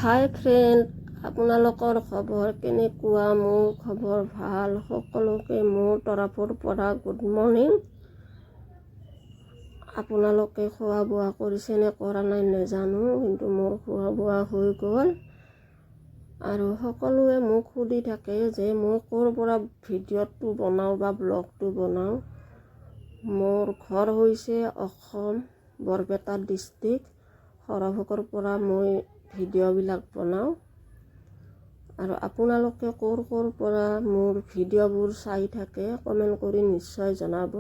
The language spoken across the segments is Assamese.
হাই ফ্ৰেণ্ড, আপোনালোকৰ খবৰ কেনেকুৱা? মোৰ খবৰ ভাল। সকলোকে মোৰ তৰফৰ পৰা গুড মৰ্ণিং। আপোনালোকে খোৱা বোৱা কৰিছেনে কৰা নাই নাজানো, কিন্তু মোৰ খোৱা বোৱা হৈ গ'ল। আৰু সকলোৱে মোক সুধি থাকে যে মই ক'ৰ পৰা ভিডিঅ'টো বনাওঁ বা ব্লগটো বনাওঁ। মোৰ ঘৰ হৈছে অসম বৰপেটা ডিষ্ট্ৰিক্ট, সৰভোগৰ পৰা মই ভিডিঅ'বিলাক বনাওঁ। আৰু আপোনালোকে ক'ৰ পৰা মোৰ ভিডিঅ'বোৰ চাই থাকে কমেণ্ট কৰি নিশ্চয় জনাব।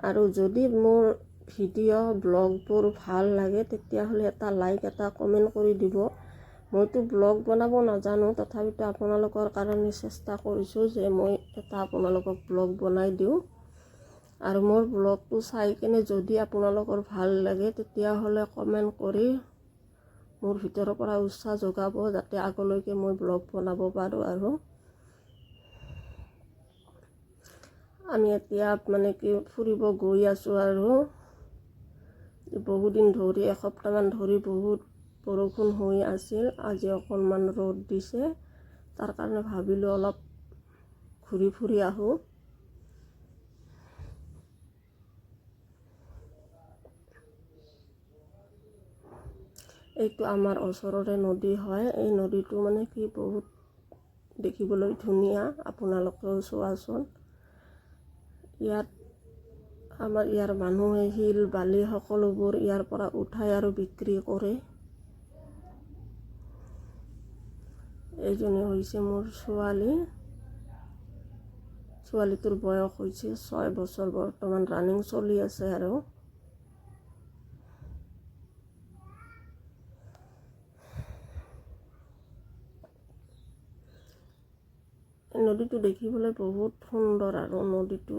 আৰু যদি মোৰ ভিডিঅ' ব্লগবোৰ ভাল লাগে তেতিয়াহ'লে এটা লাইক এটা কমেণ্ট কৰি দিব। মইতো ব্লগ বনাব নাজানো, তথাপিতো আপোনালোকৰ কাৰণে চেষ্টা কৰিছোঁ যে মই এটা আপোনালোকক ব্লগ বনাই দিওঁ। আৰু মোৰ ব্লগটো চাই কিনে যদি আপোনালোকৰ ভাল লাগে তেতিয়াহ'লে কমেণ্ট কৰি মোৰ ভিতৰৰ পৰা উৎসাহ যোগাব, যাতে আগলৈকে মই ব্লগ বনাব পাৰোঁ। আৰু আমি এতিয়া ফুৰিব গৈ আছোঁ। আৰু বহুদিন ধৰি এসপ্তাহমান ধৰি বহুত বৰষুণ হৈ আছিল। আজি অকণমান ৰ'দ দিছে, তাৰ কাৰণে ভাবিলোঁ অলপ ঘূৰি ফুৰি আহোঁ। এইটো আমাৰ ওচৰৰে নদী হয়। এই নদীটো বহুত দেখিবলৈ ধুনীয়া, আপোনালোকেও চোৱাচোন। আমাৰ ইয়াৰ মানুহে শিল বালি সকলোবোৰ ইয়াৰ পৰা উঠাই আৰু বিক্ৰী কৰে। এইজনী হৈছে মোৰ ছোৱালী। ছোৱালীটোৰ বয়স হৈছে 6 বছৰ, বৰ্তমান ৰানিং চলি আছে। আৰু নদীটো দেখিবলৈ বহুত সুন্দৰ। আৰু নদীটো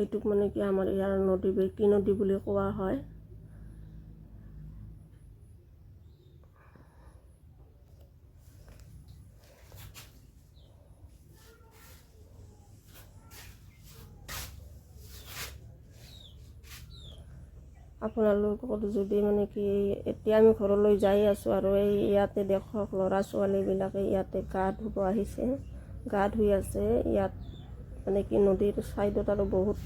এইটোক আমাৰ ইয়াৰ নদী বেকী নদী বুলি কোৱা হয়। আপোনালোকৰ যদি এতিয়া আমি ঘৰলৈ যাই আছোঁ। আৰু ইয়াতে দেখক ল'ৰা ছোৱালীবিলাকে ইয়াতে গা ধুব আহিছে, গা ধুই আছে। ইয়াত নদীৰ ছাইডত আৰু বহুত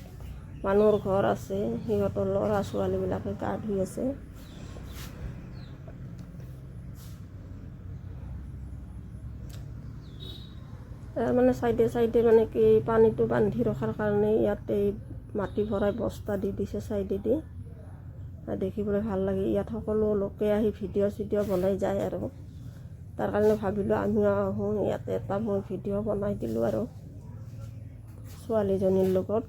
মানুহৰ ঘৰ আছে, সিহঁতৰ ল'ৰা ছোৱালীবিলাকে গা ধুই আছে। চাইডে চাইডে পানীটো বান্ধি ৰখাৰ কাৰণে ইয়াতে মাটি ভৰাই বস্তা দি দিছে চাইডেদি। দেখিবলৈ ভাল লাগে। ইয়াত সকলো লোকে আহি ভিডিঅ' চিডিঅ' বনাই যায়। আৰু তাৰ কাৰণে ভাবিলোঁ আমিও আহোঁ, ইয়াতে এটা মই ভিডিঅ' বনাই দিলোঁ আৰু ছোৱালীজনীৰ লগত।